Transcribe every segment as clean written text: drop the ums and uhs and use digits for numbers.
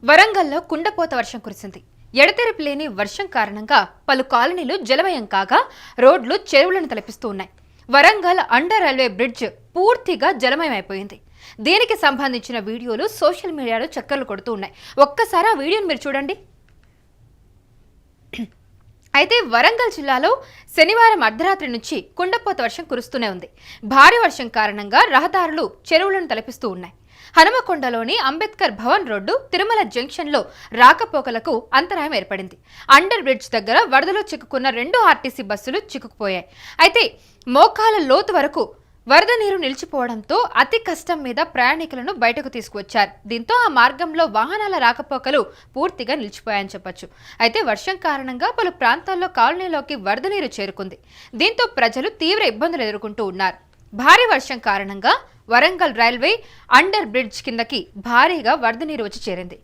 వరంగల్లో కుండపోత వర్షం కురిసింది. ఎడతెరిపి లేని వర్షం కారణంగా పలు కాలనీలు జలమయం కాగా రోడ్లు చెరువులను తలపిస్తూ ఉన్నాయి. వరంగల్ అండర్ రైల్వే బ్రిడ్జ్ పూర్తిగా జలమయమైపోయింది. దీనికి సంబంధించిన వీడియోలు సోషల్ మీడియాలో చక్కర్లు కొడుతూ ఉన్నాయి. ఒక్కసారి ఆ వీడియోని మీరు చూడండి. అయితే వరంగల్ జిల్లాలో శనివారం అర్ధరాత్రి నుంచి కుండపోత వర్షం కురుస్తూనే ఉంది. భారీ వర్షం కారణంగా రహదారులు చెరువులను తలపిస్తూ ఉన్నాయి. హనుమకొండలోని అంబేద్కర్ భవన్ రోడ్డు తిరుమల జంక్షన్లో రాకపోకలకు అంతరాయం ఏర్పడింది. అండర్ బ్రిడ్జ్ దగ్గర వరదలో చిక్కుకున్న 2 ఆర్టీసీ బస్సులు చిక్కుకుపోయాయి. అయితే మోకాల లోతు వరకు వరద నీరు నిలిచిపోవడంతో అతి కష్టం మీద ప్రయాణికులను బయటకు తీసుకువచ్చారు. దీంతో ఆ మార్గంలో వాహనాల రాకపోకలు పూర్తిగా నిలిచిపోయాయని చెప్పొచ్చు. అయితే వర్షం కారణంగా పలు ప్రాంతాల్లో కాలనీలోకి వరద నీరు చేరుకుంది. దీంతో ప్రజలు తీవ్ర ఇబ్బందులు ఎదుర్కొంటూ ఉన్నారు. భారీ వర్షం కారణంగా వరంగల్ రైల్వే అండర్ బ్రిడ్జ్ కిందకి భారీగా వరద నీరు వచ్చి చేరింది.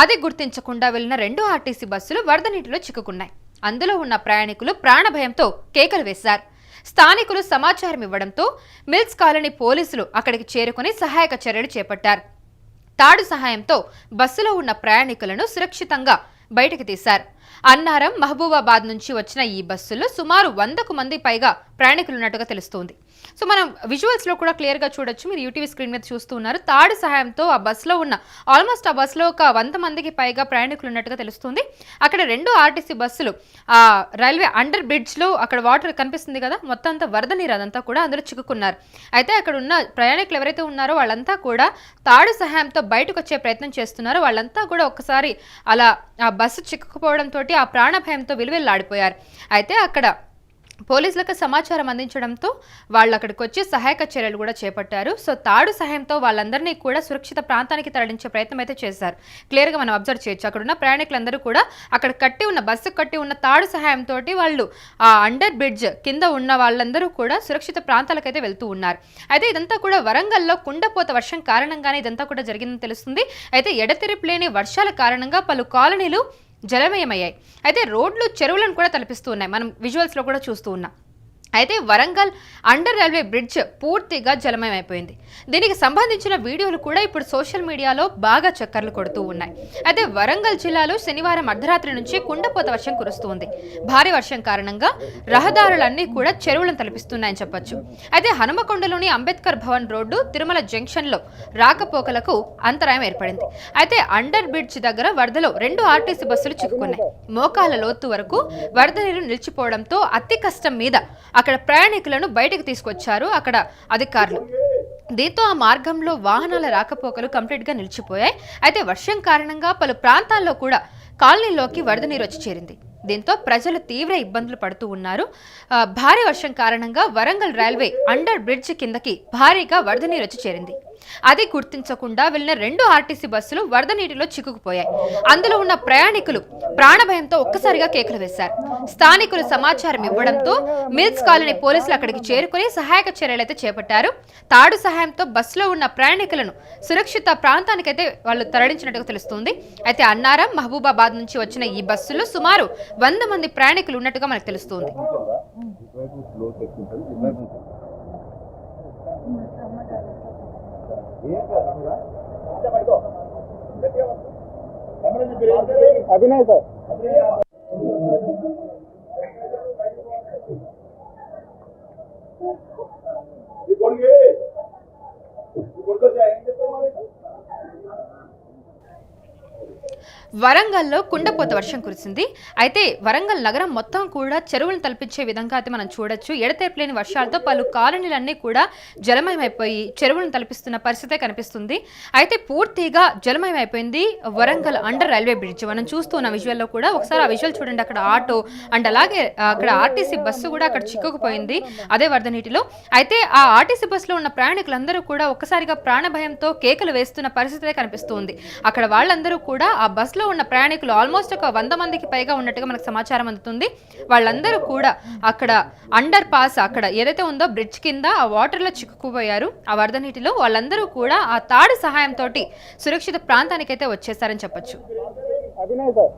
అది గుర్తించకుండా వెళ్లిన 2 ఆర్టీసీ బస్సులు వరద నీటిలో చిక్కుకున్నాయి. అందులో ఉన్న ప్రయాణికులు ప్రాణభయంతో కేకలు వేశారు. స్థానికులు సమాచారం ఇవ్వడంతో మిల్స్ కాలనీ పోలీసులు అక్కడికి చేరుకుని సహాయక చర్యలు చేపట్టారు. తాడు సహాయంతో బస్సులో ఉన్న ప్రయాణికులను సురక్షితంగా బయటకు తీశారు. అన్నారం, మహబూబాబాద్ నుంచి వచ్చిన ఈ బస్సులో సుమారు 100కు మంది పైగా ప్రయాణికులు ఉన్నట్టుగా తెలుస్తోంది. సో మనం విజువల్స్ లో కూడా క్లియర్ గా చూడొచ్చు. మీరు యూటీవీ స్క్రీన్ మీద చూస్తూ ఉన్నారు. తాడు సహాయంతో ఆ బస్సులో ఉన్న ఆల్మోస్ట్ ఆ బస్సులో ఒక 100 మందికి పైగా ప్రయాణికులు ఉన్నట్టుగా తెలుస్తుంది. అక్కడ 2 ఆర్టీసీ బస్సులు ఆ రైల్వే అండర్ బ్రిడ్జ్ లో అక్కడ వాటర్ కనిపిస్తుంది కదా, మొత్తం అంతా వరద నీరు అదంతా కూడా అందులో చిక్కుకున్నారు. అయితే అక్కడ ఉన్న ప్రయాణికులు ఎవరైతే ఉన్నారో వాళ్ళంతా కూడా తాడు సహాయంతో బయటకు వచ్చే ప్రయత్నం చేస్తున్నారో వాళ్ళంతా కూడా ఒక్కసారి అలా ఆ బస్సు చిక్కుకుపోవడంతో ఆ ప్రాణ భయంతో విలువెల్లాడిపోయారు. అయితే అక్కడ పోలీసులకు సమాచారం అందించడంతో వాళ్ళు అక్కడికి వచ్చి సహాయక చర్యలు కూడా చేపట్టారు. సో తాడు సహాయంతో వాళ్ళందరినీ కూడా సురక్షిత ప్రాంతానికి తరలించే ప్రయత్నం అయితే చేశారు. క్లియర్గా మనం అబ్జర్వ్ చేయొచ్చు. అక్కడ ఉన్న ప్రయాణికులందరూ కూడా అక్కడ బస్సు కట్టి ఉన్న తాడు సహాయంతో వాళ్ళు ఆ అండర్ బ్రిడ్జ్ కింద ఉన్న వాళ్ళందరూ కూడా సురక్షిత ప్రాంతాలకైతే వెళ్తూ ఉన్నారు. అయితే ఇదంతా కూడా వరంగల్లో కుండపోత వర్షం కారణంగానే ఇదంతా కూడా జరిగిందని తెలుస్తుంది. అయితే ఎడతెరిపి లేని వర్షాల కారణంగా పలు కాలనీలు జలమయమయ్యాయి. అయితే రోడ్లు చెరువులను కూడా తలపిస్తూ ఉన్నాయి. మనం విజువల్స్ లో కూడా చూస్తూ ఉన్నాం. అయితే వరంగల్ అండర్ రైల్వే బ్రిడ్జ్ పూర్తిగా జలమయమైపోయింది. దీనికి సంబంధించిన వీడియోలు కూడా ఇప్పుడు సోషల్ మీడియాలో బాగా చక్కర్లు కొడుతూ ఉన్నాయి. అయితే వరంగల్ జిల్లాలో శనివారం అర్ధరాత్రి నుంచి కుండపోత వర్షం కురుస్తుంది. భారీ వర్షం కారణంగా రహదారులన్నీ కూడా చెరువులను తలపిస్తున్నాయని చెప్పొచ్చు. అయితే హనుమకొండలోని అంబేద్కర్ భవన్ రోడ్డు తిరుమల జంక్షన్లో రాకపోకలకు అంతరాయం ఏర్పడింది. అయితే అండర్ బ్రిడ్జ్ దగ్గర వరదలో 2 ఆర్టీసీ బస్సులు చిక్కుకున్నాయి. మోకాల లోతు వరకు వరద నీరు నిలిచిపోవడంతో అతి కష్టం మీద అక్కడ ప్రయాణికులను బయటకు తీసుకొచ్చారు అక్కడ అధికారులు. దీంతో ఆ మార్గంలో వాహనాల రాకపోకలు కంప్లీట్ గా నిలిచిపోయాయి. అయితే వర్షం కారణంగా పలు ప్రాంతాల్లో కూడా కాలనీలోకి వరద నీరు వచ్చి చేరింది. దీంతో ప్రజలు తీవ్ర ఇబ్బందులు పడుతూ ఉన్నారు. భారీ వర్షం కారణంగా వరంగల్ రైల్వే అండర్ బ్రిడ్జ్ కిందకి భారీగా వరద నీరు వచ్చి చేరింది. అది గుర్తించకుండా వెళ్లిన 2 ఆర్టీసీ బస్సులు వరద నీటిలో చిక్కుకుపోయాయి. అందులో ఉన్న ప్రయాణికులు ప్రాణభయంతో ఒక్కసారిగా కేకలు వేశారు. స్థానికులు సమాచారం ఇవ్వడంతో మిల్స్ కాలనీ పోలీసులు అక్కడికి చేరుకుని సహాయక చర్యలైతే చేపట్టారు. తాడు సహాయంతో బస్సులో ఉన్న ప్రయాణికులను సురక్షిత ప్రాంతానికైతే వాళ్ళు తరలించినట్టుగా తెలుస్తుంది. అయితే అన్నారం, మహబూబాబాద్ నుంచి వచ్చిన ఈ బస్సులో సుమారు 100 మంది ప్రయాణికులు ఉన్నట్టుగా మనకు తెలుస్తుంది. अभिनय सर వరంగల్లో కుండపోత వర్షం కురిసింది. అయితే వరంగల్ నగరం మొత్తం కూడా చెరువులను తలపించే విధంగా అయితే మనం చూడొచ్చు. ఎడతెరిపిలేని వర్షాలతో పలు కాలనీలన్నీ కూడా జలమయమైపోయి చెరువులను తలపిస్తున్న పరిస్థితే కనిపిస్తుంది. అయితే పూర్తిగా జలమయమైపోయింది వరంగల్ అండర్ రైల్వే బ్రిడ్జ్. మనం చూస్తున్న విజువల్లో కూడా ఒకసారి ఆ విజువల్ చూడండి. అక్కడ ఆటో అండ్ అలాగే అక్కడ ఆర్టీసీ బస్సు కూడా అక్కడ చిక్కుకుపోయింది అదే వరద నీటిలో. అయితే ఆ ఆర్టీసీ బస్సులో ఉన్న ప్రయాణికులందరూ కూడా ఒక్కసారిగా ప్రాణభయంతో కేకలు వేస్తున్న పరిస్థితే కనిపిస్తుంది. అక్కడ వాళ్ళందరూ కూడా ఆ బస్సులో ఉన్న ప్రయాణికులు ఆల్మోస్ట్ ఒక 100 మందికి పైగా ఉన్నట్టుగా మనకు సమాచారం అందుతుంది. వాళ్ళందరూ కూడా అక్కడ అండర్ పాస్ అక్కడ ఏదైతే ఉందో బ్రిడ్జ్ కింద ఆ వాటర్ లో చిక్కుకుపోయారు. ఆ వరద నీటిలో వాళ్ళందరూ కూడా ఆ తాడు సహాయంతో సురక్షిత ప్రాంతానికైతే వచ్చేసారని చెప్పొచ్చు. अभिनय सर